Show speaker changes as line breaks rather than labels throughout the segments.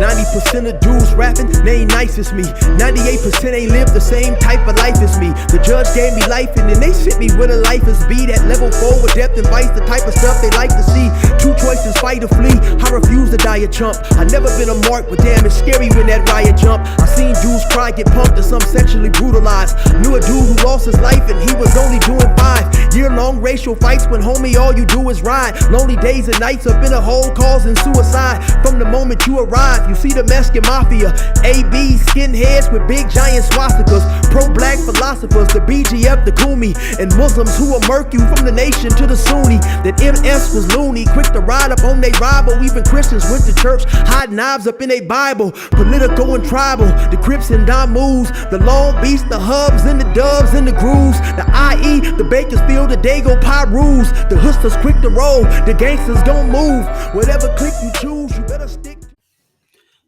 90% of dudes rapping, they ain't nice as me. 98% ain't live the same type of life as me. The judge gave me life and then they sent me where the life is be. That level 4 with depth and vice, the type of stuff they like to see. Two choices, fight or flee. I refuse to die a chump. I never been a mark, but damn, it's scary when that riot jump. I seen dudes cry, get punked, and some sexually brutalized. Knew a dude who lost his life and he was only doing 5 year-long racial fights when homie all you do is ride. Lonely days and nights up in a hole causing suicide. From the moment you arrive, you see the Mexican mafia. AB skinheads with big giant swastikas. Pro-black philosophers, the BGF, the Kumi, and Muslims who will murk you from the nation to the Sunni. That MS was loony, quick to ride up on they rival. Even Christians went to church, hide knives up in a Bible. Political and tribal, the Crips and Damus, the Long Beach, the Hubs and the Dubs and the Grooves, the IE, the Bakersfield, the Dago Pyrus, the hustlers quick to roll, the gangsters don't move. Whatever click you choose, you better stick.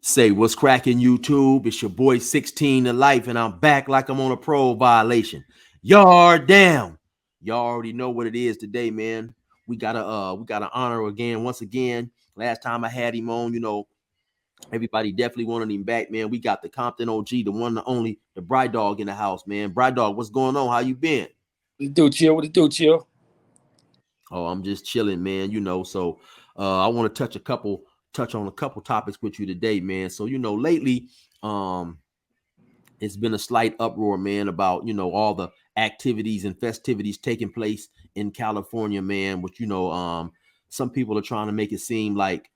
Say what's cracking, YouTube? It's your boy 16 to life, and I'm back like I'm on a parole violation. Yard down. Y'all already know what it is today, man. We gotta honor again, once again. Last time I had him on, you know, everybody definitely wanted him back, man. We got the Compton OG, the one, the only, the Bright Dog in the house, man. Bright Dog, what's going on? How you been?
What it do, chill? What it do, chill?
Oh, I'm just chilling, man. You know, so I want to touch on a couple topics with you today, man. So, you know, lately, it's been a slight uproar, man, about, you know, all the activities and festivities taking place in California, man, which, you know, some people are trying to make it seem like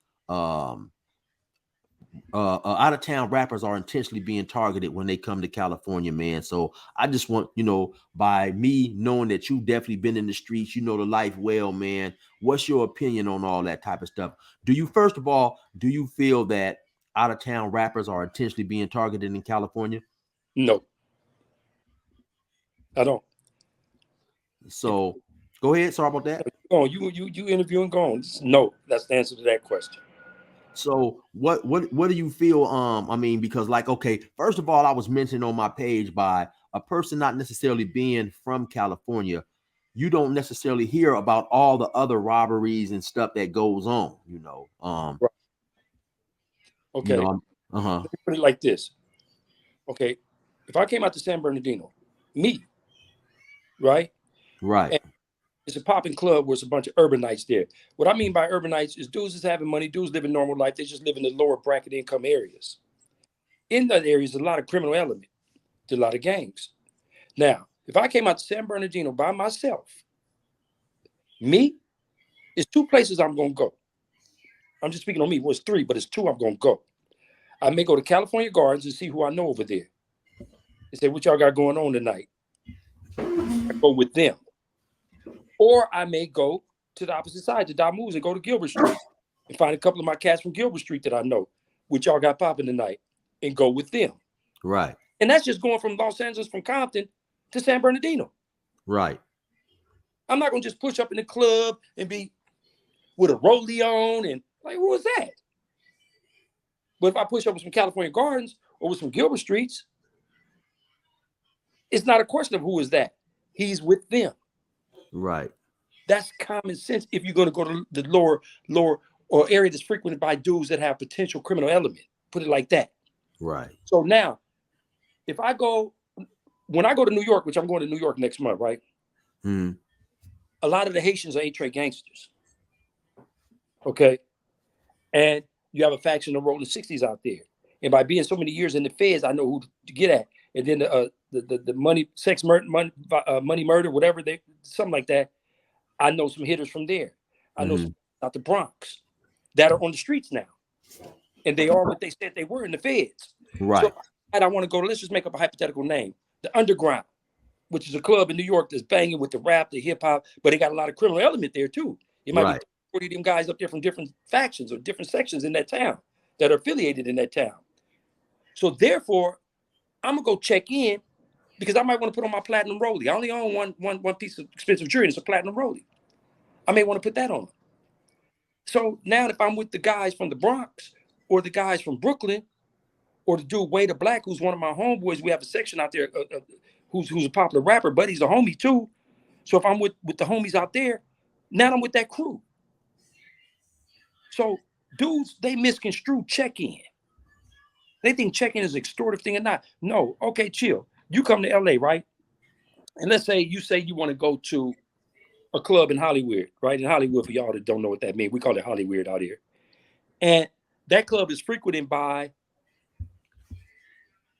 out-of-town rappers are intentionally being targeted when they come to California, man. So I just want, you know, by me knowing that you've definitely been in the streets, you know the life well, man. What's your opinion on all that type of stuff? First of all, do you feel that out-of-town rappers are intentionally being targeted in California?
No, I don't.
So go ahead. Sorry about that.
Go on, you interviewing, go on. No, that's the answer to that question.
So what do you feel? I mean, because like, okay, first of all, I was mentioned on my page by a person not necessarily being from California. You don't necessarily hear about all the other robberies and stuff that goes on, you know.
Right. Okay.
You know,
Let me put it like this. Okay, if I came out to San Bernardino, me, right?
Right.
And it's a popping club where it's a bunch of urbanites there. What I mean by urbanites is dudes is having money, dudes living normal life. They just live in the lower bracket income areas. In that area, there's a lot of criminal element. There's a lot of gangs. Now, if I came out to San Bernardino by myself, me, it's 2 places I'm going to go. I'm just speaking on me. Well, it's 3, but it's 2 I'm going to go. I may go to California Gardens and see who I know over there. They say, what y'all got going on tonight? I go with them. Or I may go to the opposite side, to Damus, and go to Gilbert Street and find a couple of my cats from Gilbert Street that I know, which y'all got popping tonight, and go with them.
Right.
And that's just going from Los Angeles, from Compton to San Bernardino.
Right.
I'm not going to just push up in the club and be with a rollie on and like, who is that? But if I push up with some California Gardens or with some Gilbert Streets, it's not a question of who is that. He's with them.
Right.
That's common sense if you're going to go to the lower or area that's frequented by dudes that have potential criminal element. Put it like that.
Right.
So now, when I go to New York, which I'm going to New York next month, right?
Mm. A
lot of the Haitians are A-Tray gangsters. Okay. And you have a faction of rolling 60s out there. And by being so many years in the feds, I know who to get at. And then the money, sex, money, murder, whatever, something like that. I know some hitters from there. I know some out the Bronx that are on the streets now. And they are what they said they were in the feds.
Right.
So I want to go, let's just make up a hypothetical name. The Underground, which is a club in New York that's banging with the rap, the hip hop, but they got a lot of criminal element there too. It might be 40 of them guys up there from different factions or different sections in that town that are affiliated in that town. So therefore, I'm gonna go check in because I might want to put on my platinum rollie. I only own one piece of expensive jewelry. It's a platinum rollie. I may want to put that on. So now if I'm with the guys from the Bronx or the guys from Brooklyn or the dude Way to Black, who's one of my homeboys, we have a section out there who's a popular rapper, but he's a homie too. So if I'm with the homies out there, now I'm with that crew. So dudes, they misconstrue check-in. They think check-in is an extortive thing or not. No, okay, chill. You come to LA, right? And let's say you want to go to a club in Hollywood, right? In Hollywood, for y'all that don't know what that means, we call it Hollywood out here. And that club is frequented by,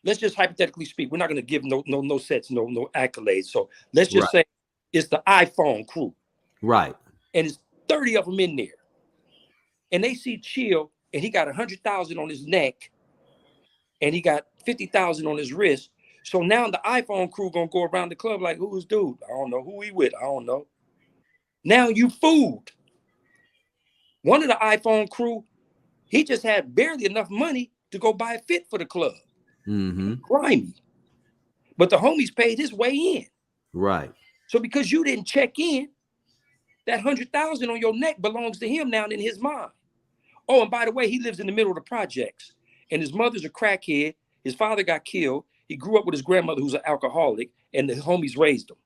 let's just hypothetically speak. We're not going to give no sets, no accolades. So let's just say it's the iPhone crew.
Right.
And it's 30 of them in there. And they see Chill, and he got 100,000 on his neck, and he got 50,000 on his wrist. So now the iPhone crew gonna go around the club like, who's dude? I don't know. Who he with? I don't know. Now you fooled. One of the iPhone crew, he just had barely enough money to go buy a fit for the club. Grimy. But the homies paid his way in.
Right.
So because you didn't check in, that 100,000 on your neck belongs to him now in his mind. Oh, and by the way, he lives in the middle of the projects. And his mother's a crackhead. His father got killed. He grew up with his grandmother, who's an alcoholic, and the homies raised him.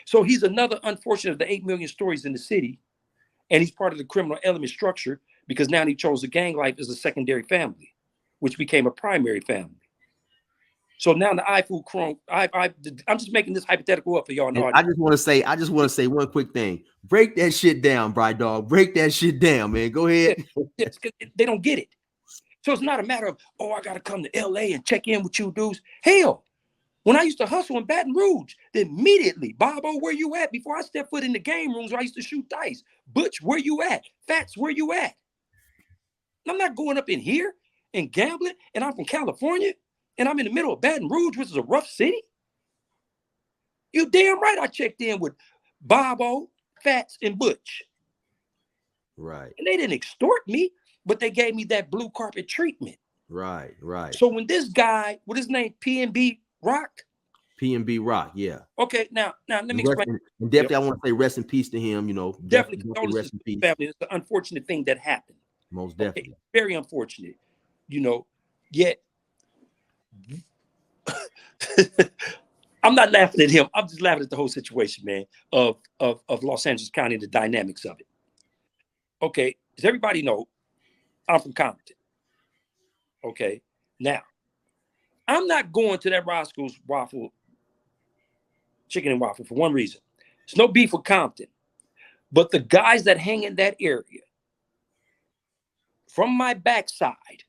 So he's another unfortunate of the 8 million stories in the city. And he's part of the criminal element structure because now he chose the gang life as a secondary family, which became a primary family. So now the iFood crew, I'm just making this hypothetical up for y'all.
And I just want to say one quick thing. Break that shit down, Bri Dog. Break that shit down, man. Go ahead.
They don't get it. So it's not a matter of, oh, I got to come to LA and check in with you dudes. Hell, when I used to hustle in Baton Rouge, immediately, Bobo, where you at? Before I step foot in the game rooms where I used to shoot dice. Butch, where you at? Fats, where you at? I'm not going up in here and gambling, and I'm from California, and I'm in the middle of Baton Rouge, which is a rough city. You damn right I checked in with Bobo, Fats, and Butch.
Right.
And they didn't extort me, but they gave me that blue carpet treatment.
Right, right.
So when this guy, what his name, PNB Rock?
PNB Rock, yeah.
Okay, now let me explain.
And definitely, I want to say rest in peace to him. You know,
definitely
rest in peace.
Family. It's an unfortunate thing that happened.
Most definitely,
very unfortunate. You know, yet I'm not laughing at him. I'm just laughing at the whole situation, man, of Los Angeles County and the dynamics of it. Okay, does everybody know I'm from Compton? Okay, now I'm not going to that Roscoe's Waffle, Chicken and Waffle for one reason. There's no beef with Compton, but the guys that hang in that area, from my backside,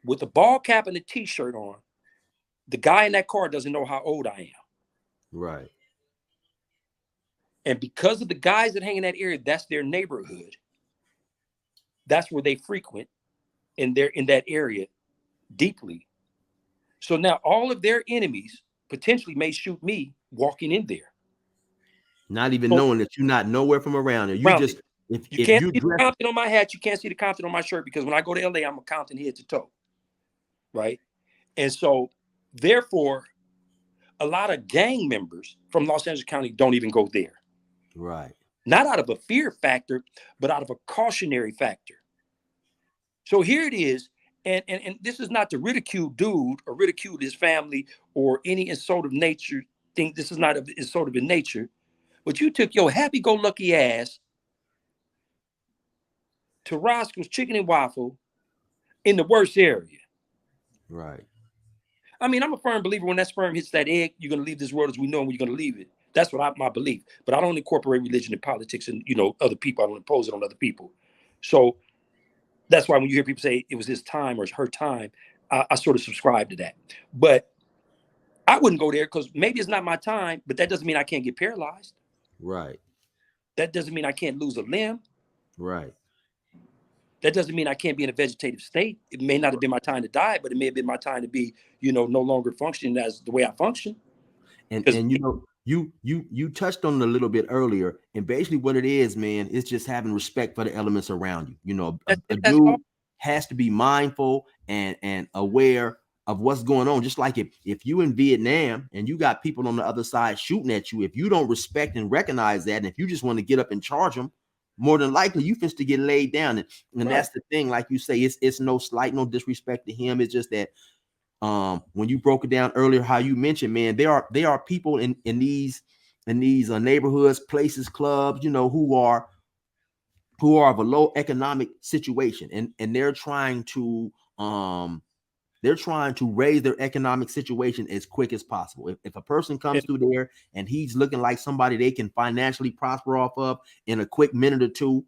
with a ball cap and a t-shirt on, the guy in that car doesn't know how old I am.
Right.
And because of the guys that hang in that area, that's their neighborhood. That's where they frequent, and they're in that area deeply. So now all of their enemies potentially may shoot me walking in there.
Not even knowing that you're not nowhere from around there. You just,
if you can't see the Compton on my hat, you can't see the Compton on my shirt, because when I go to LA, I'm a Compton head to toe. Right. And so therefore, a lot of gang members from Los Angeles County don't even go there.
Right.
Not out of a fear factor, but out of a cautionary factor. So here it is. And this is not to ridicule dude or ridicule his family or any insult of nature thing. This is not insult of in nature. But you took your happy-go-lucky ass to Roscoe's Chicken and Waffle in the worst area.
Right.
I mean, I'm a firm believer when that sperm hits that egg, you're going to leave this world as we know, and you're going to leave it. That's my belief. But I don't incorporate religion and politics and, other people. I don't impose it on other people. So that's why when you hear people say it was his time or it's her time, I sort of subscribe to that. But I wouldn't go there because maybe it's not my time, but that doesn't mean I can't get paralyzed.
Right.
That doesn't mean I can't lose a limb.
Right.
That doesn't mean I can't be in a vegetative state. It may not have been my time to die, but it may have been my time to be, no longer functioning as the way I function.
And you touched on it a little bit earlier, and basically what it is, man, is just having respect for the elements around you. A dude has to be mindful and aware of what's going on. Just like if you in Vietnam and you got people on the other side shooting at you, if you don't respect and recognize that, and if you just want to get up and charge them, more than likely you finna get laid down. And right. That's the thing, like you say, it's no slight, no disrespect to him. It's just that when you broke it down earlier, how you mentioned, man, there are people in these neighborhoods, places, clubs, who are of a low economic situation, and they're trying to They're trying to raise their economic situation as quick as possible. If a person comes through there and he's looking like somebody they can financially prosper off of in a quick minute or two,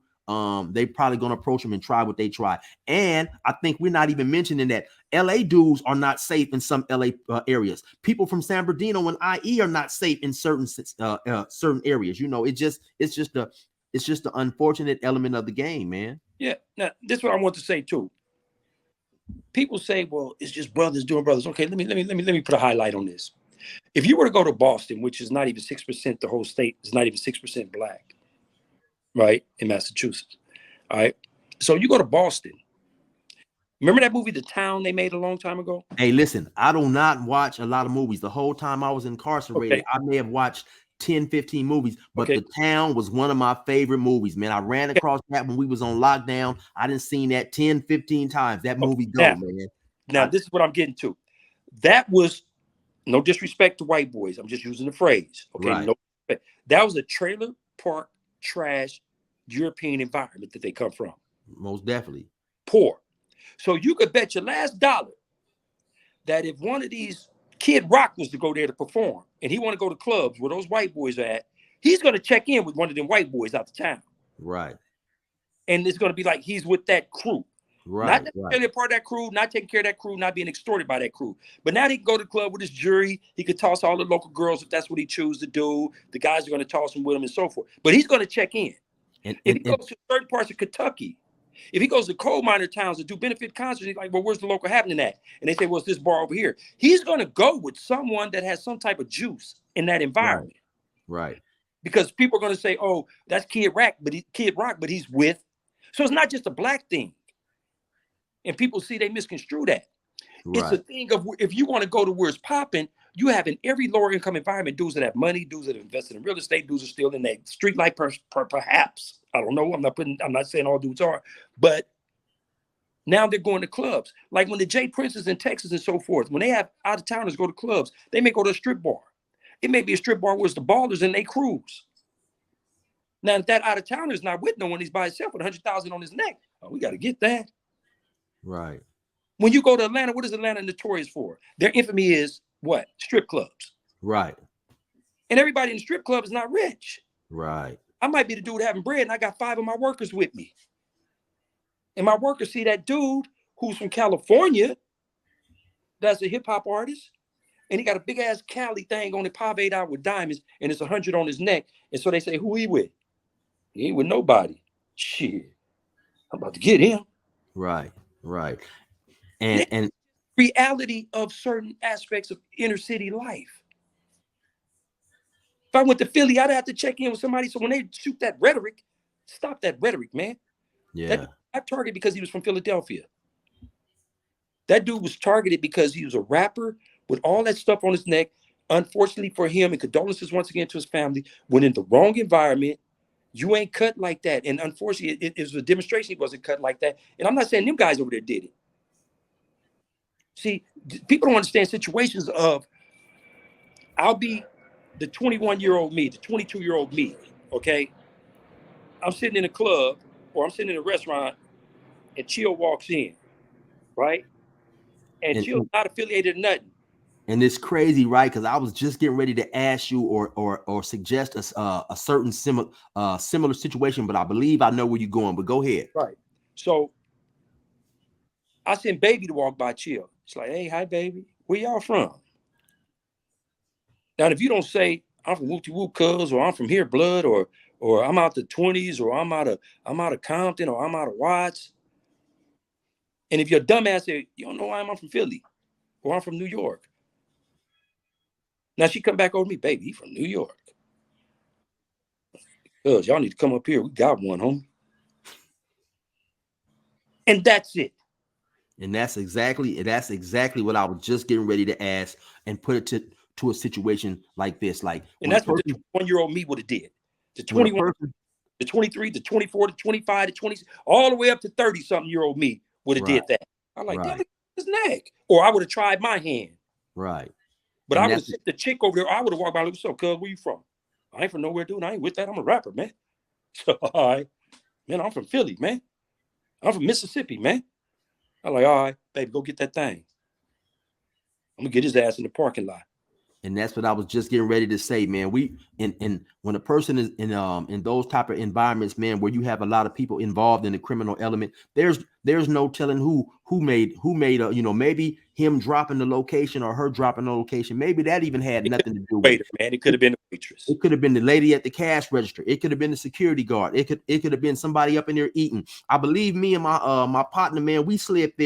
they probably gonna approach them and try what they try. And I think we're not even mentioning that LA dudes are not safe in some LA areas. People from San Bernardino and IE are not safe in certain areas. You know, it's just the unfortunate element of the game, man.
Yeah. Now, this is what I want to say too. People say, well, it's just brothers doing brothers. Okay, let me put a highlight on this. If you were to go to Boston, which is not even 6%, the whole state is not even 6% black, right? In Massachusetts. All right. So you go to Boston. Remember that movie, The Town, they made a long time ago?
Hey, listen, I do not watch a lot of movies. The whole time I was incarcerated,
Okay.
I may have watched 10, 15 movies, but
Okay.
The Town was one of my favorite movies, man. I ran across that when we was on lockdown. I didn't seen that 10, 15 times. That movie man.
Now, this is what I'm getting to. That was, no disrespect to white boys. I'm just using the phrase. Okay.
Right.
No disrespect. That was a trailer park trash European environment that they come from.
Most definitely.
Poor. So you could bet your last dollar that if one of these Kid Rock was to go there to perform and he want to go to clubs where those white boys are at, he's going to check in with one of them white boys out of town.
Right.
And it's going to be like he's with that crew.
Right.
Not necessarily a part of that crew, not taking care of that crew, not being extorted by that crew. But now he can go to the club with his jury. He could toss all the local girls if that's what he chooses to do. The guys are going to toss him with him and so forth. But he's going to check in. If he goes to certain parts of Kentucky, if he goes to coal miner towns to do benefit concerts, he's like, well, where's the local happening at? And they say, well, it's this bar over here. He's going to go with someone that has some type of juice in that environment.
Right.
Because people are going to say, oh, that's Kid Rock, but he's with. So it's not just a black thing. And people see they misconstrue that. Right. It's a thing of if you want to go to where it's popping, you have in every lower income environment dudes that have money, dudes that have invested in real estate, dudes are still in that street life, perhaps. I don't know. I'm not saying all dudes are, but now they're going to clubs. Like when the J Princes in Texas and so forth, when they have out of towners go to clubs, they may go to a strip bar. It may be a strip bar where it's the ballers and they cruise. Now, if that out of towner is not with no one, he's by himself with 100,000 on his neck. Oh, we got to get that.
Right.
When you go to Atlanta, what is Atlanta notorious for? Their infamy is what? Strip clubs.
Right.
And everybody in the strip club is not rich.
Right.
I might be the dude having bread and I got 5 of my workers with me. And my workers see that dude who's from California, that's a hip hop artist, and he got a big ass Cali thing on it, paved out with diamonds, and it's 100 on his neck. And so they say, who he with? He ain't with nobody. Shit. I'm about to get him.
Right. Right. And
reality of certain aspects of inner city life. If I went to Philly, I'd have to check in with somebody. So when they shoot that rhetoric, stop that rhetoric, man.
Yeah.
That targeted because he was from Philadelphia. That dude was targeted because he was a rapper with all that stuff on his neck. Unfortunately for him, and condolences once again to his family, went in the wrong environment. You ain't cut like that. And unfortunately, it was a demonstration he wasn't cut like that. And I'm not saying them guys over there did it. See, people don't understand situations of, I'll be the 21-year-old me, the 22-year-old me, okay? I'm sitting in a club or I'm sitting in a restaurant and Chill walks in, right? And Chill's not affiliated or nothing.
And it's crazy, right? Because I was just getting ready to ask you or suggest a certain similar situation, but I believe I know where you're going. But go ahead.
Right. So I sent Baby to walk by Chill. It's like, hey, hi, baby. Where y'all from? Now, if you don't say I'm from Wooty Woo Cuz, or I'm from here, Blood, or I'm out the 20s, or I'm out of Compton, or I'm out of Watts. And if your dumbass say, you don't know why I'm from Philly, or I'm from New York. Now she come back over me, baby, he from New York. Cuz y'all need to come up here. We got one, homie. And that's it.
And that's exactly what I was just getting ready to ask and put it to a situation like this. Like,
and that's what the 21-year-old me would have did. The 21, the 23, the 24, the 25, the 20, all the way up to 30-something-year-old me would have did that. I'm like, damn, look at his neck. Or I would have tried my hand.
Right.
But I would have sent the chick over there. I would have walked by and said, cuz, where you from? I ain't from nowhere, dude. I ain't with that. I'm a rapper, man. So, all right. Man, I'm from Philly, man. I'm from Mississippi, man. I'm like, all right, baby, go get that thing. I'm gonna get his ass in the parking lot.
And that's what I was just getting ready to say, man. We and when a person is in those type of environments, man, where you have a lot of people involved in the criminal element, there's no telling who made a, you know, maybe him dropping the location or her dropping the location. Maybe that even had nothing to do with
it. Man, it could have been the waitress.
It could have been the lady at the cash register. It could have been the security guard. It could have been somebody up in there eating. I believe me and my partner, man, we slid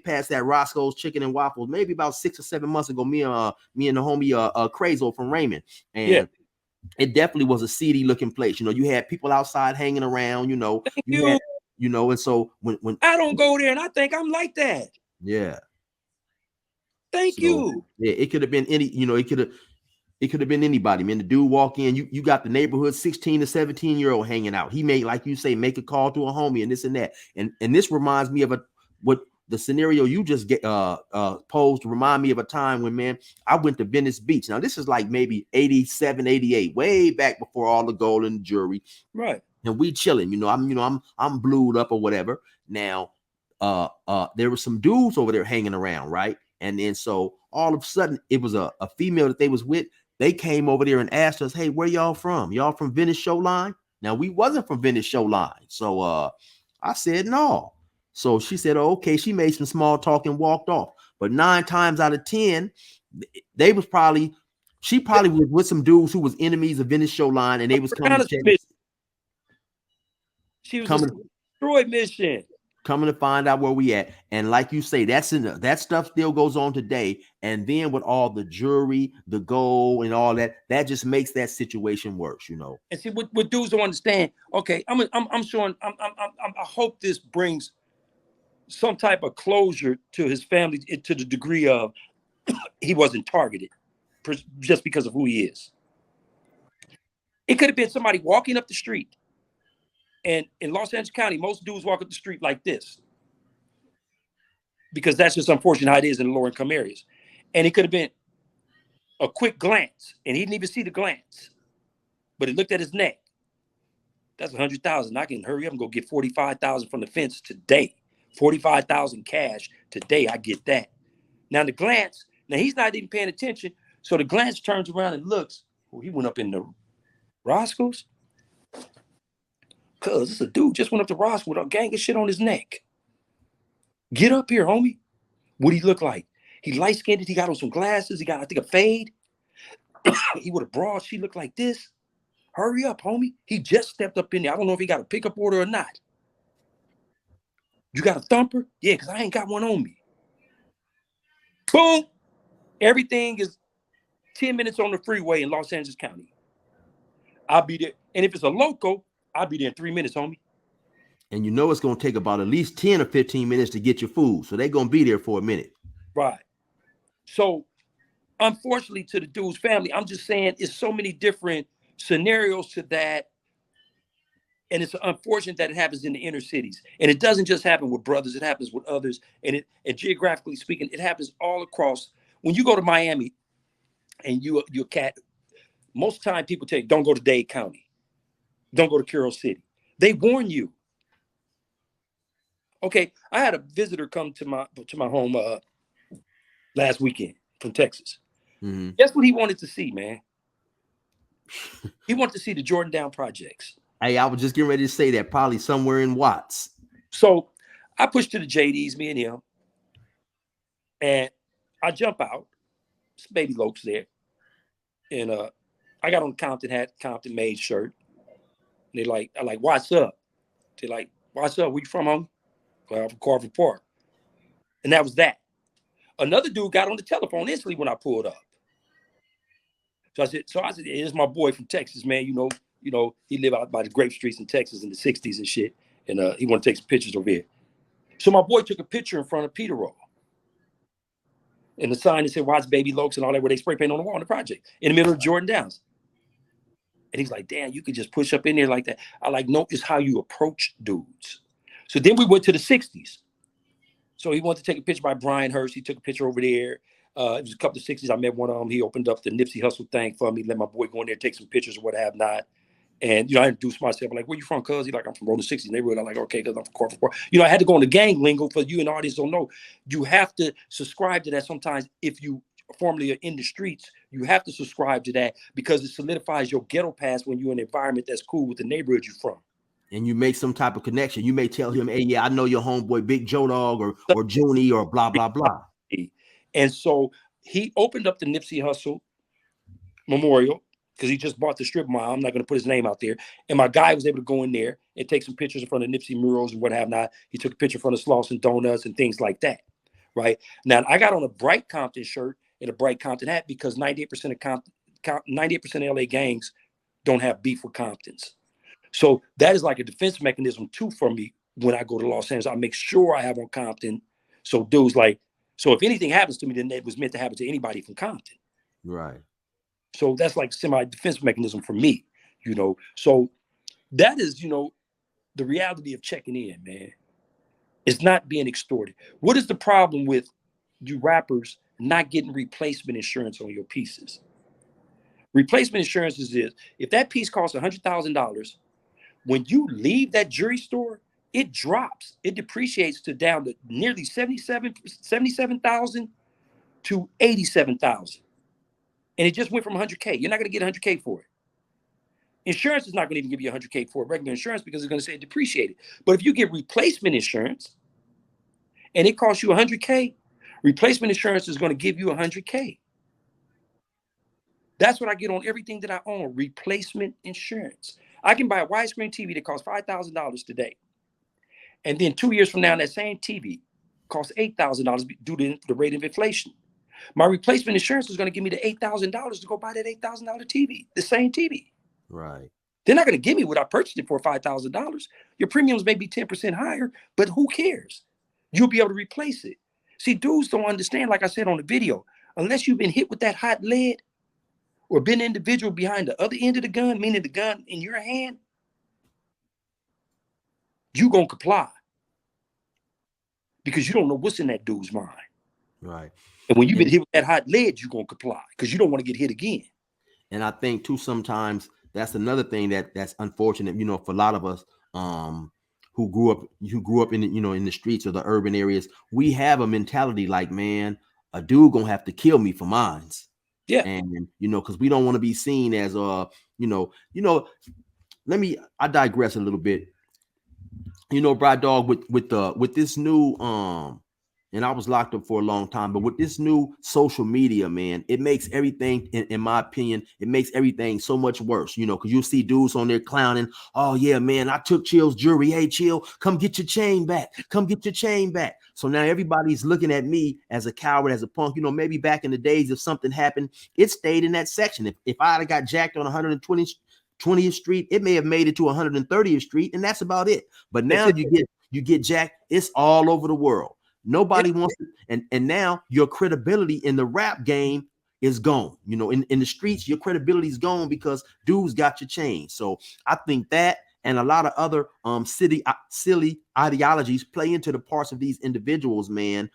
past that Roscoe's Chicken and Waffles maybe about 6 or 7 months ago. Me and the homie Crazo from Raymond, and it definitely was a seedy looking place. You know, you had people outside hanging around. You know, and so when
I don't go there, and I think I'm like that.
Yeah.
Thank you.
Yeah, it could have been any. You know, it could have been anybody, man. The dude walk in, you got the neighborhood 16 to 17-year-old hanging out. He made, like you say, make a call to a homie and this and that. And this reminds me of what the scenario you just posed to remind me of a time when, man, I went to Venice Beach. Now, this is like maybe 87, 88, way back before all the gold and the jewelry.
Right.
And we chilling, I'm blued up or whatever. Now, there were some dudes over there hanging around, right? And then so all of a sudden it was a female that they was with. They came over there and asked us, hey, where y'all from? Y'all from Venice Shoreline? Now, we wasn't from Venice Shoreline. So I said, no. So she said, oh, okay. She made some small talk and walked off. But 9 times out of 10, she probably was with some dudes who was enemies of Venice Shoreline, and they was coming to check.
She was coming a destroy mission.
Coming to find out where we at. And like you say, that stuff still goes on today. And then with all the jewelry, the gold and all that just makes that situation worse, you know.
And see what dudes don't understand. Okay, I'm showing I hope this brings some type of closure to his family, to the degree of he wasn't targeted just because of who he is. It could have been somebody walking up the street. And in Los Angeles County, most dudes walk up the street like this, because that's just unfortunate how it is in the lower income areas. And it could have been a quick glance, and he didn't even see the glance, but he looked at his neck. That's $100,000. I can hurry up and go get $45,000 from the fence today. $45,000 cash today. I get that. Now the glance. Now he's not even paying attention, so the glance turns around and looks. Oh, he went up in the Roscoe's. Cuz this a dude just went up to Ross with a gang of shit on his neck. Get up here, homie. What he look like? He light-skinned. He got on some glasses. He got, I think, a fade. He with a broad. She looked like this. Hurry up, homie. He just stepped up in there. I don't know if he got a pickup order or not. You got a thumper? Yeah, because I ain't got one on me. Boom. Everything is 10 minutes on the freeway in Los Angeles County. I'll be there. And if it's a local, I'll be there in 3 minutes, homie.
And you know it's going to take about at least 10 or 15 minutes to get your food. So they're going to be there for a minute.
Right. So, unfortunately, to the dude's family, I'm just saying it's so many different scenarios to that. And it's unfortunate that it happens in the inner cities. And it doesn't just happen with brothers. It happens with others. And geographically speaking, it happens all across. When you go to Miami and you're a cat, most of the time people tell you, don't go to Dade County. Don't go to Carroll City. They warn you. Okay, I had a visitor come to my home last weekend from Texas. Mm-hmm. Guess what he wanted to see, man? He wanted to see the Jordan Down projects.
Hey, I was just getting ready to say that, probably somewhere in Watts.
So I pushed to the JDs, me and him, and I jump out. It's Baby Lokes there, and I got on the Compton hat, Compton made shirt. And I like, what's up? They're like, what's up? Where you from, homie? Well, I'm from Carver Park. And that was that. Another dude got on the telephone instantly when I pulled up. So I said, here's my boy from Texas, man. You know, he lived out by the grape streets in Texas in the 60s and shit. And he want to take some pictures over here. So my boy took a picture in front of Peter Roll. And the sign that said, watch Baby Lokes and all that, where they spray paint on the wall in the project, in the middle of Jordan Downs. And he's like, damn, you could just push up in there like that. I like, no, it's how you approach dudes. So then we went to the 60s. So he wanted to take a picture by Brian Hurst. He took a picture over there. It was a couple of 60s. I met one of them. He opened up the Nipsey Hussle thing for me, let my boy go in there, take some pictures or what have not. And, you know, I introduced myself. I'm like, where you from, cuz? He like, I'm from Rolling 60s neighborhood. I'm like, okay, because I'm from Corporate Park. You know, I had to go into gang lingo for you and the audience don't know. You have to subscribe to that sometimes. If you formerly are in the streets, you have to subscribe to that because it solidifies your ghetto pass when you're in an environment that's cool with the neighborhood you're from.
And you make some type of connection. You may tell him, hey, yeah, I know your homeboy, Big Joe Dog or Junie or blah, blah, blah.
And so he opened up the Nipsey Hussle Memorial because he just bought the strip mall. I'm not going to put his name out there. And my guy was able to go in there and take some pictures in front of Nipsey murals and what have not. He took a picture in front of Slauson Donuts and things like that. Right now, I got on a Bright Compton shirt and a Bright Compton hat because 98% of 98% of LA gangs don't have beef with Comptons. So that is like a defense mechanism too for me when I go to Los Angeles. I make sure I have on Compton. So dudes like, so if anything happens to me, then it was meant to happen to anybody from Compton.
Right.
So that's like semi-defense mechanism for me, you know. So that is, you know, the reality of checking in, man. It's not being extorted. What is the problem with you rappers not getting replacement insurance on your pieces? Replacement insurance is this. If that piece costs $100,000, when you leave that jewelry store, it drops. It depreciates to down to nearly 77,000 to 87,000. And it just went from 100K. You're not going to get 100K for it. Insurance is not going to even give you 100K for regular insurance because it's going to say it depreciated. But if you get replacement insurance and it costs you 100K, replacement insurance is going to give you 100K. That's what I get on everything that I own, replacement insurance. I can buy a widescreen TV that costs $5,000 today. And then 2 years from now, that same TV costs $8,000 due to the rate of inflation. My replacement insurance is going to give me the $8,000 to go buy that $8,000 TV, the same TV.
Right.
They're not going to give me what I purchased it for, $5,000. Your premiums may be 10% higher, but who cares? You'll be able to replace it. See, dudes don't understand, like I said on the video, unless you've been hit with that hot lead or been an individual behind the other end of the gun, meaning the gun in your hand, you going to comply because you don't know what's in that dude's mind.
Right.
And when you've been hit with that hot lead, you're going to comply because you don't want to get hit again.
And I think too, sometimes that's another thing that's unfortunate, you know, for a lot of us who grew up in, you know, in the streets or the urban areas. We have a mentality like, man, a dude gonna have to kill me for mines.
Yeah.
And, you know, because we don't want to be seen as I digress a little bit. You know, Brad Dog, with this new and I was locked up for a long time, but with this new social media, man, it makes everything, in my opinion, it makes everything so much worse, you know, because you'll see dudes on there clowning. Oh, yeah, man, I took Chill's jewelry. Hey, Chill, come get your chain back. Come get your chain back. So now everybody's looking at me as a coward, as a punk. You know, maybe back in the days, if something happened, it stayed in that section. If I had got jacked on 120th Street, it may have made it to 130th Street, and that's about it. But now you get jacked, it's all over the world. Nobody wants to, and now your credibility in the rap game is gone. You know, in the streets, your credibility is gone because dudes got your chain. So I think that and a lot of other silly ideologies play into the parts of these individuals, man,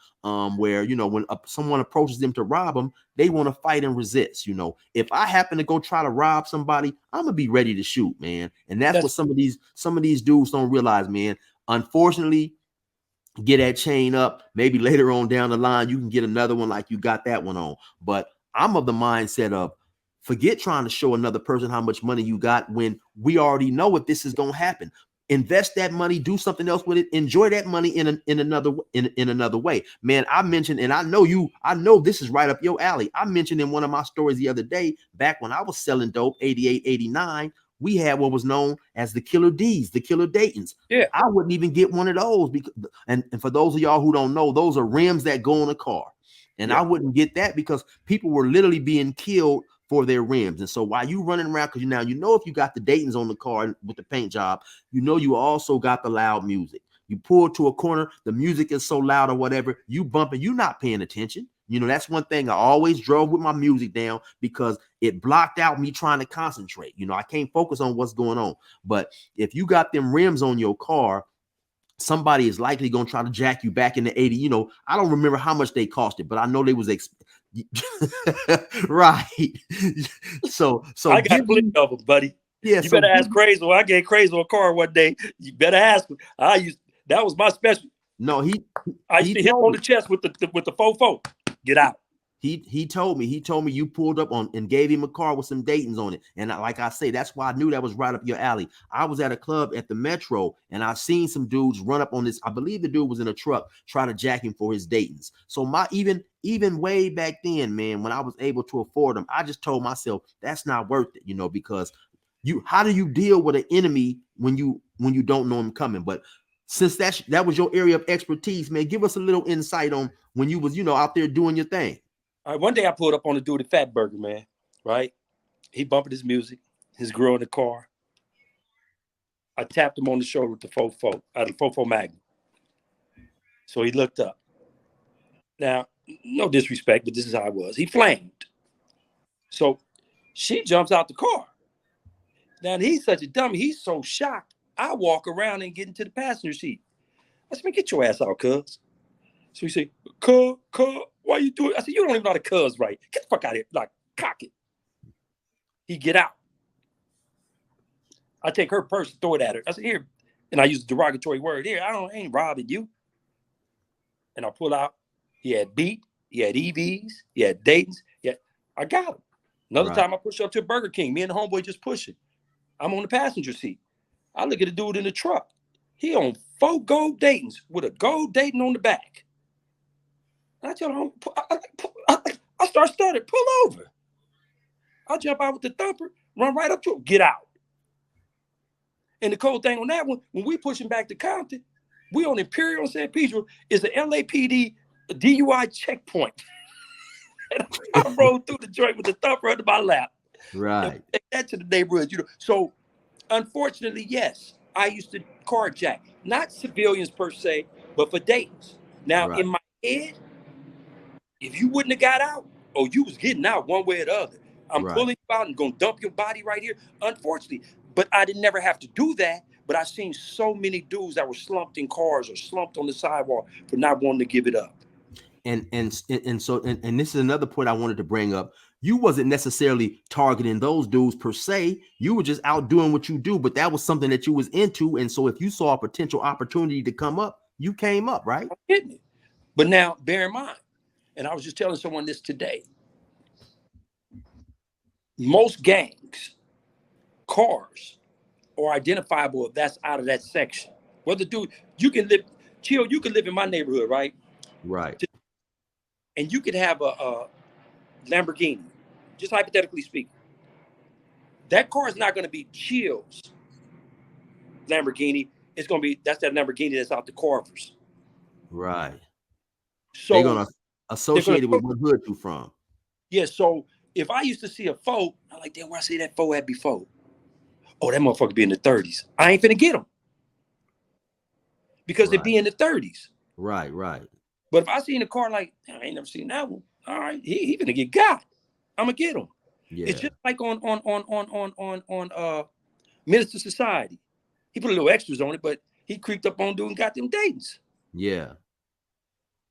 where, you know, when someone approaches them to rob them, they want to fight and resist. You know, if I happen to go try to rob somebody, I'm gonna be ready to shoot, man. And that's what some of these dudes don't realize, man. Unfortunately, get that chain up. Maybe later on down the line, you can get another one like you got that one on. But I'm of the mindset of forget trying to show another person how much money you got when we already know if this is going to happen. Invest that money, do something else with it, enjoy that money in another way. Man, I mentioned, and I know this is right up your alley. I mentioned in one of my stories the other day, back when I was selling dope, 88, 89, we had what was known as the Killer D's, the Killer Daytons.
Yeah.
I wouldn't even get one of those because, and for those of y'all who don't know, those are rims that go on a car. And I wouldn't get that because people were literally being killed for their rims. And so while you running around, because you know if you got the Daytons on the car with the paint job, you know you also got the loud music. You pull to a corner, the music is so loud or whatever, you bumping, you not paying attention. You know, that's one thing I always drove with my music down because it blocked out me trying to concentrate. You know, I can't focus on what's going on. But if you got them rims on your car, somebody is likely going to try to jack you back in the 80. You know, I don't remember how much they costed, but I know they was right. So
I got plenty of them, buddy.
Yeah,
You
so
better ask Crazy. I gave Crazy a car one day. You better ask him. That was my special.
no,
I used to hit him on the chest with the 4-4. Get out.
He told me you pulled up on and gave him a car with some Daytons on it. And like I say, that's why I knew that was right up your alley. I was at a club at the Metro and I seen some dudes run up on this. I believe the dude was in a truck trying to jack him for his Daytons. So my even way back then, man, when I was able to afford them, I just told myself that's not worth it, because how do you deal with an enemy when you don't know him coming? But since that was your area of expertise, man, give us a little insight on when you was, out there doing your thing.
All right, one day I pulled up on the dude at Fat Burger, man, right? He bumping his music, his girl in the car. I tapped him on the shoulder with the 4-4, the 4-4 Magnum. So he looked up. Now, no disrespect, but this is how it was. He flamed. So she jumps out the car. Now, he's such a dummy. He's so shocked. I walk around and get into the passenger seat. I said, man, get your ass out, cuz. So he said, cuz, why you doing? I said, you don't even know how to cuz right. Get the fuck out of here. Like, cock it. He get out. I take her purse and throw it at her. I said, here. And I use a derogatory word. Here, I ain't robbing you. And I pull out. He had Beat. He had EVs. He had Dayton's. I got him. Another time I push up to Burger King. Me and the homeboy just pushing. I'm on the passenger seat. I look at the dude in the truck. He on 4 gold Daytons with a gold Dayton on the back. And I tell him, I start stuttering. Pull over. I jump out with the thumper, run right up to him. Get out. And the cold thing on that one, when we pushing back to Compton, we on Imperial and San Pedro is the LAPD DUI checkpoint. And I rolled through the joint with the thumper under my lap.
Right.
And that to the neighborhood, So, unfortunately, yes, I used to carjack, not civilians per se, but for Daytons. Now, in my head, if you wouldn't have got out, you was getting out one way or the other. I'm pulling you out and going to dump your body right here. Unfortunately, but I didn't never have to do that. But I've seen so many dudes that were slumped in cars or slumped on the sidewalk for not wanting to give it up.
And so this is another point I wanted to bring up. You wasn't necessarily targeting those dudes per se. You were just out doing what you do, but that was something that you was into. And so if you saw a potential opportunity to come up, you came up, right?
I'm getting it. But now, bear in mind, and I was just telling someone this today, most gangs, cars, are identifiable if that's out of that section. Whether dude, you can live in my neighborhood, right?
Right.
And you could have a Lamborghini, just hypothetically speaking. That car is not going to be Chill's Lamborghini. It's going to be, that's that Lamborghini that's out the Carvers.
Right.
So
they're going to associate it with what hood you from.
Yeah, so if I used to see a 4, I'm like, damn, where I see that 4 at before? Oh, that motherfucker be in the 30s. I ain't finna get him. Because they be in the 30s.
Right.
But if I seen a car like, I ain't never seen that one. All right, he finna get got. I'm gonna get him. Yeah. It's just like on Minister Society. He put a little extras on it, but he creeped up on dude and got them Daytons.
Yeah.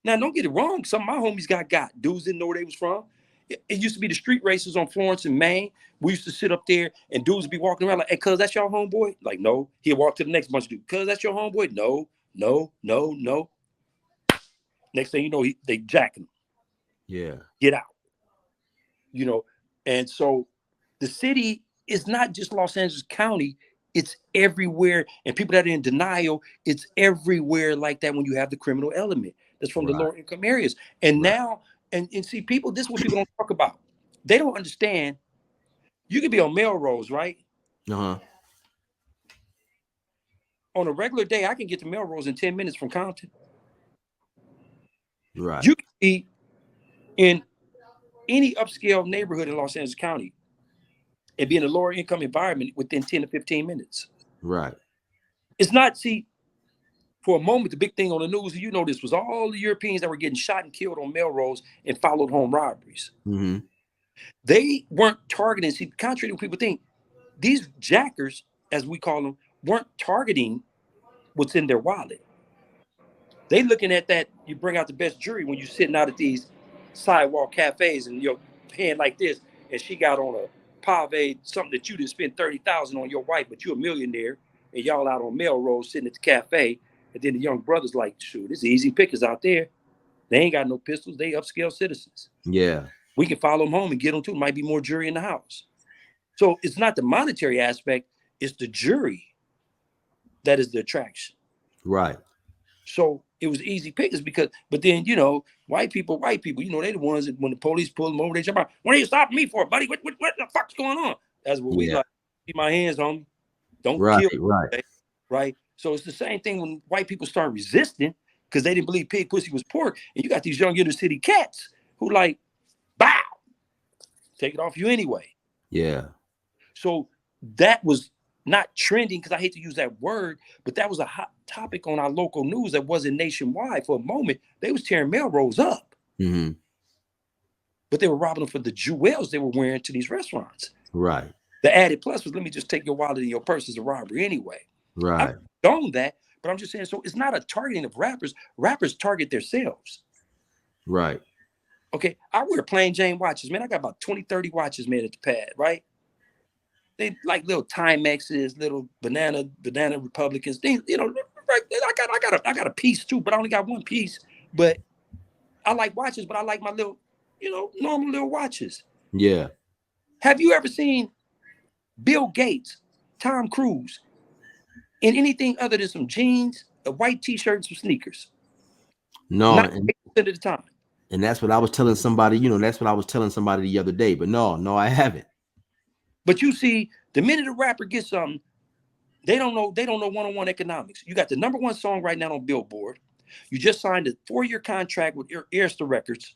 Now, don't get it wrong. Some of my homies got. Dudes didn't know where they was from. It used to be the street races on Florence and Maine. We used to sit up there and dudes would be walking around like, hey, cuz, that's your homeboy? Like, no. He'd walk to the next bunch of dudes. Cuz, that's your homeboy? No. Next thing you know, they jacking him.
Yeah.
Get out. And so the city is not just Los Angeles County. It's everywhere. And people that are in denial, it's everywhere like that when you have the criminal element that's from the lower income areas. And now, and see, people, this is what people don't talk about. They don't understand. You could be on Melrose, right?
Uh-huh.
On a regular day, I can get to Melrose in 10 minutes from Compton.
Right.
You can be in any upscale neighborhood in Los Angeles County and be in a lower income environment within 10 to 15 minutes.
Right.
It's not, see, for a moment, the big thing on the news, this was all the Europeans that were getting shot and killed on Melrose and followed home robberies.
Mm-hmm.
They weren't targeting, see, contrary to what people think, these jackers, as we call them, weren't targeting what's in their wallet. They looking at that, you bring out the best jewelry when you're sitting out at these sidewalk cafes and you're paying like this, and she got on a pave something that you didn't spend $30,000 on your wife, but you're a millionaire, and y'all out on Melrose sitting at the cafe, and then the young brother's like, shoot, it's easy pickers out there. They ain't got no pistols. They upscale citizens.
Yeah.
We can follow them home and get them too. Might be more jury in the house. So it's not the monetary aspect, it's the jury that is the attraction.
Right.
So it was easy pickers because, but then, you know, white people, you know, they the ones that when the police pull them over, they jump out. What are you stopping me for, buddy? What the fuck's going on? That's what we like. Keep my hands on me. Don't kill me.
Right.
Right. So it's the same thing when white people start resisting because they didn't believe pig pussy was pork. And you got these young inner city cats who like, bow, take it off you anyway.
Yeah.
So that was not trending because I hate to use that word, but that was a hot topic on our local news that wasn't nationwide for a moment. They was tearing Melrose up.
Mm-hmm.
But they were robbing them for the jewels they were wearing to these restaurants.
Right.
The added plus was, let me just take your wallet and your purse as a robbery anyway.
Right.
I've done that, but I'm just saying, so it's not a targeting of rappers. Rappers target themselves.
Right.
Okay, I wear plain Jane watches, man. I got about 20, 30 watches, man, at the pad, right? They like little Timexes, little banana Republicans, things, you know, right? I got a piece too, but I only got one piece. But I like watches, but I like my little, you know, normal little watches.
Yeah.
Have you ever seen Bill Gates, Tom Cruise, in anything other than some jeans, a white t-shirt, and some sneakers?
No,
90% of the time.
And that's what I was telling somebody, you know, that's what I was telling somebody the other day. But no, I haven't.
But you see, the minute a rapper gets something, they don't know one-on-one economics. You got the #1 song right now on Billboard. You just signed a 4-year contract with Arista Records.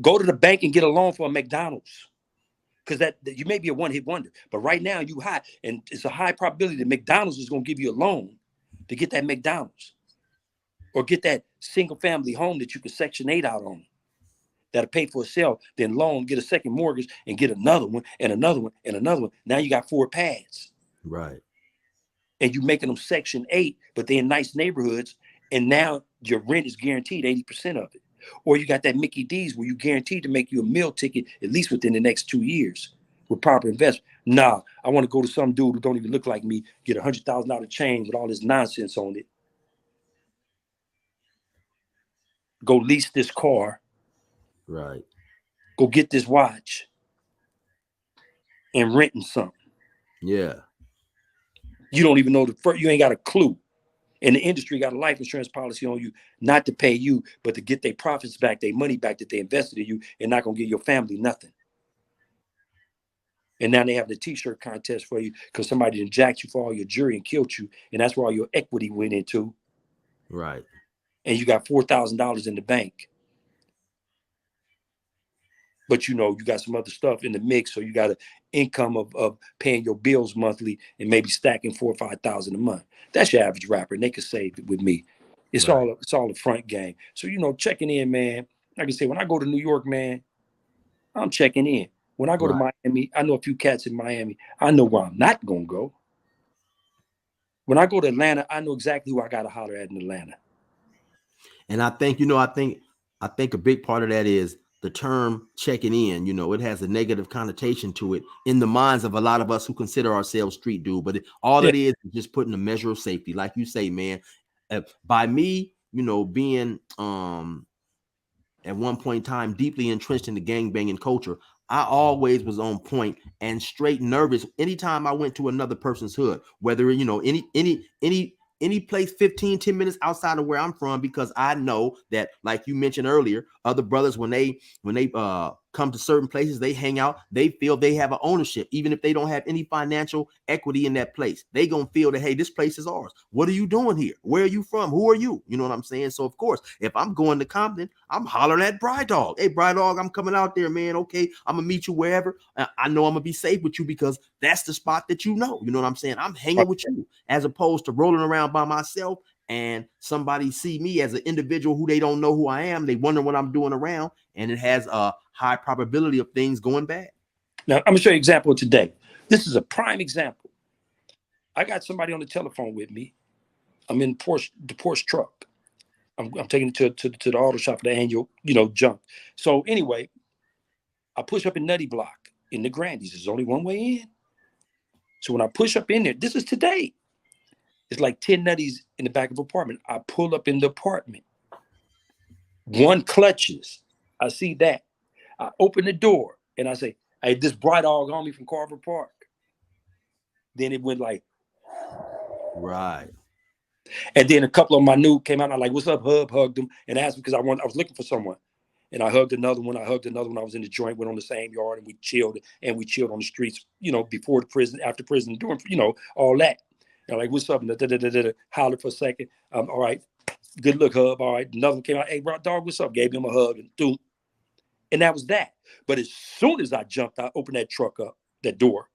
Go to the bank and get a loan for a McDonald's. Because that you may be a one-hit wonder. But right now you high, and it's a high probability that McDonald's is going to give you a loan to get that McDonald's. Or get that single-family home that you can Section 8 out on. That'll pay for itself, then loan, get a second mortgage, and get another one, and another one, and another one. Now you got 4 pads.
Right.
And you making them Section 8, but they're in nice neighborhoods, and now your rent is guaranteed 80% of it. Or you got that Mickey D's where you guaranteed to make you a meal ticket at least within the next 2 years with proper investment. Nah, I want to go to some dude who don't even look like me, get a $100,000 chain with all this nonsense on it. Go lease this car.
Right.
Go get this watch and renting something.
Yeah.
You don't even know you ain't got a clue. And the industry got a life insurance policy on you, not to pay you, but to get their profits back, their money back that they invested in you, and not gonna give your family nothing. And now they have the t-shirt contest for you because somebody done jacked you for all your jewelry and killed you, and that's where all your equity went into.
Right.
And you got $4,000 in the bank. But you know, you got some other stuff in the mix, so you got an income of paying your bills monthly and maybe stacking $4,000 or $5,000 a month. That's your average rapper, and they can save it with me. It's all a front game. So you know, checking in, man. Like I say, when I go to New York, man, I'm checking in. When I go to Miami, I know a few cats in Miami. I know where I'm not gonna go. When I go to Atlanta, I know exactly who I gotta holler at in Atlanta.
And I think, you know, I think a big part of that is the term checking in. You know, it has a negative connotation to it in the minds of a lot of us who consider ourselves street dude. But it is just putting a measure of safety. Like you say, man, by me, you know, being at one point in time deeply entrenched in the gangbanging culture, I always was on point and straight nervous anytime I went to another person's hood, whether, you know, any place 10 minutes outside of where I'm from, because I know that, like you mentioned earlier, other brothers, when they come to certain places, they hang out, they feel they have an ownership, even if they don't have any financial equity in that place. They gonna feel that, hey, this place is ours. What are you doing here? Where are you from? Who are you? You know what I'm saying? So of course, if I'm going to Compton, I'm hollering at Bry Dog. Hey, Bry Dog, I'm coming out there, man. Okay, I'm gonna meet you wherever. I know I'm gonna be safe with you because that's the spot that you know. You know what I'm saying? I'm hanging with you, as opposed to rolling around by myself and somebody see me as an individual who they don't know who I am. They wonder what I'm doing around, and it has a high probability of things going bad.
Now, I'm gonna show you an example today. This is a prime example. I got somebody on the telephone with me. I'm in the Porsche truck. I'm taking it to the auto shop for the annual, you know, junk. So anyway, I push up in Nutty Block. in the Grandies. There's only one way in. So when I push up in there, this is today. It's like 10 nutties in the back of an apartment. I pull up in the apartment. One clutches. I see that. I open the door and I say, hey, this bright dog on me from Carver Park. Then it went like,
right.
And then a couple of my new came out and I like, what's up, Hub? Hugged them and asked me because I was looking for someone. And I hugged another one. I was in the joint, went on the same yard, and we chilled on the streets, before the prison, after prison, doing, all that. And I'm like, what's up? Hollered for a second. All right. Good look, Hub. All right. Another one came out. Hey, bro, dog, what's up? Gave him a hug and that was that. But as soon as I jumped, I opened that truck up, that door.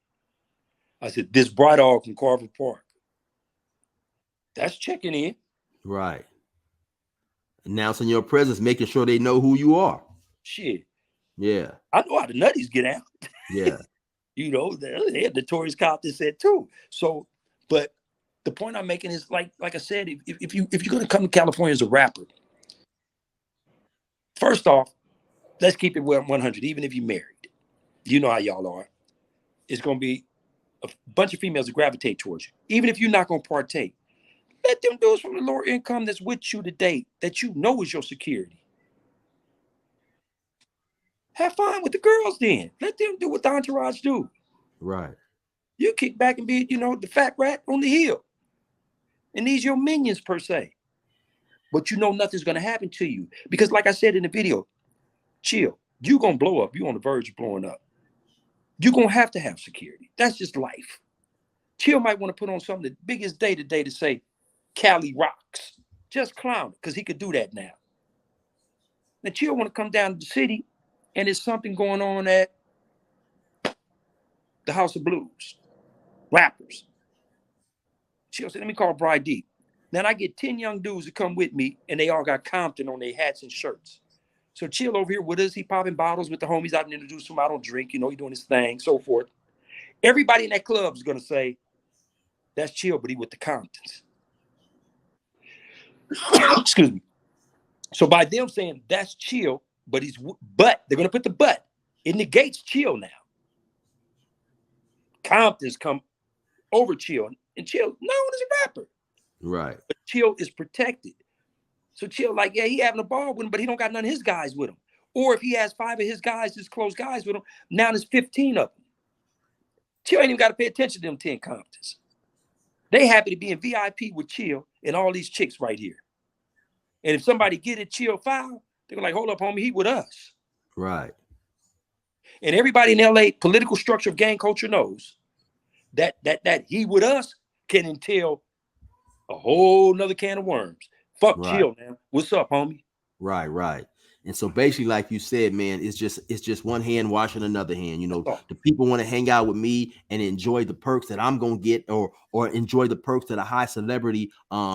I said, this bright dog from Carver Park. That's checking in.
Right. Announcing your presence, making sure they know who you are.
Shit.
Yeah.
I know how the nutties get out.
Yeah.
They had notorious Compton said too. So, but the point I'm making is like I said, if you're gonna come to California as a rapper, first off, let's keep it 100. Even if you're married, you know how y'all are. It's gonna be a bunch of females that gravitate towards you, even if you're not gonna partake. Let them dudes from the lower income that's with you today, that you know is your security. Have fun with the girls then. Let them do what the entourage do.
Right.
You kick back and be, the fat rat on the hill. And these your minions per se. But nothing's going to happen to you. Because like I said in the video, chill. You're going to blow up. You're on the verge of blowing up. You're going to have security. That's just life. Chill might want to put on something the biggest day today to say, Cali rocks. Just clown it, because he could do that now. Now, Chill want to come down to the city, and there's something going on at the House of Blues. Rappers. Chill said, let me call Bride D. Then I get 10 young dudes to come with me, and they all got Compton on their hats and shirts. So Chill over here with us, he popping bottles with the homies. I didn't introduce him. I don't drink, he doing his thing, so forth. Everybody in that club is going to say, that's Chill, but he with the Comptons. Excuse me. So by them saying that's Chill, but they're going to put the but. It negates Chill now. Comptons come over Chill, and Chill known as a rapper.
Right.
But Chill is protected. So Chill like, yeah, he having a ball with him, but he don't got none of his guys with him. Or if he has 5 of his guys, his close guys with him, now there's 15 of them. Chill ain't even got to pay attention to them 10 Comptons. They happy to be in VIP with Chill and all these chicks right here. And if somebody get it Chill foul, they're like, hold up, homie, he with us.
Right.
And everybody in LA, political structure of gang culture knows that he with us can entail a whole nother can of worms. Fuck right. Chill, man. What's up, homie?
Right. And so basically, like you said, man, it's just one hand washing another hand. The people want to hang out with me and enjoy the perks that I'm gonna get, or enjoy the perks that a high celebrity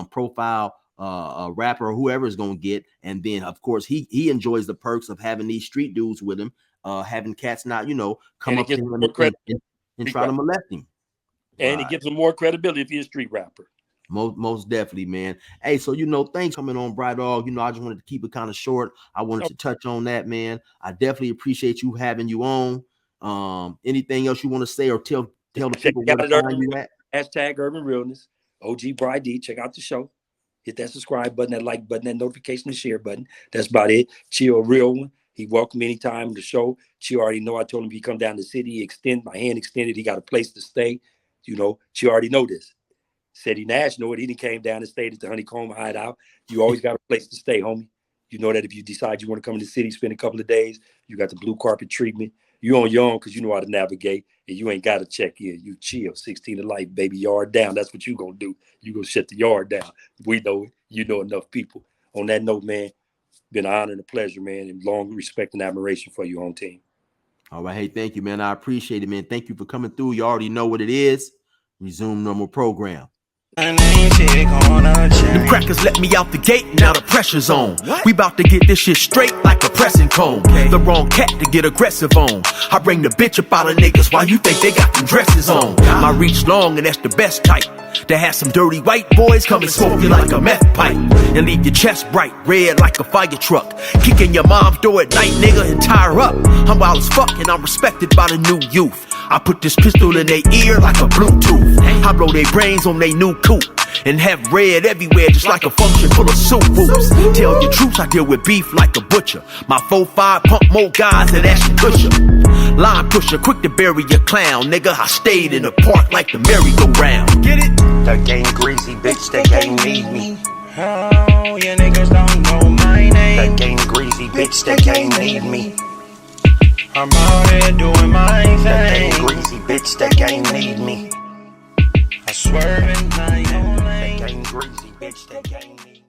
profile rapper or whoever is gonna get. And then of course he enjoys the perks of having these street dudes with him, having cats not, come up to him and try to molest him.
And it gives him more credibility if he's a street rapper.
Most definitely, man. Hey, so thanks coming on, Bright Dog. I just wanted to keep it kind of short. I wanted to touch on that, man. I definitely appreciate you having you on. Anything else you want to say or tell the people where to find you at?
Hashtag Urban Realness. OG Bright D. Check out the show. Hit that subscribe button, that like button, that notification, and share button. That's about it. Chill, a real one. He welcome anytime to the show. Chill already know. I told him if he come down to the city, my hand extended. He got a place to stay. She already know this. Said he national, he didn't came down and stayed at the Honeycomb Hideout. You always got a place to stay, homie. You know that if you decide you want to come in the city, spend a couple of days, you got the blue carpet treatment. You on your own because you know how to navigate, and you ain't got to check in. You chill, 16 to life, baby, yard down. That's what you gonna do. You gonna shut the yard down. We know it. You know enough people. On that note, man, been an honor and a pleasure, man, and long respect and admiration for your own team.
All right, hey, thank you, man. I appreciate it, man. Thank you for coming through. You already know what it is. Resume normal program.
Them crackers let me out the gate, now the pressure's on. We bout to get this shit straight like a pressing cone. The wrong cat to get aggressive on. I bring the bitch up out of niggas while you think they got them dresses on. My reach long and that's the best type. To have some dirty white boys come and smoke you like a meth pipe. And leave your chest bright red like a fire truck. Kicking your mom's door at night, nigga, and tie her up. I'm wild as fuck and I'm respected by the new youth. I put this pistol in their ear like a Bluetooth. I blow their brains on their new coupe. And have red everywhere just like a function full of soup whoops. Tell your troops I deal with beef like a butcher. My 4-5 pump more guys than Ashton Kutcher. Line pusher, quick to bury your clown. Nigga, I stayed in the park like the merry-go-round. Get it?
The game greasy, bitch, the game need me. Oh, you niggas don't know my name. The game greasy, bitch, the game need me. I'm out here doing my thing. The game greasy, bitch, the game need me. I swerve in my own lane. The game greasy, bitch, the game need me.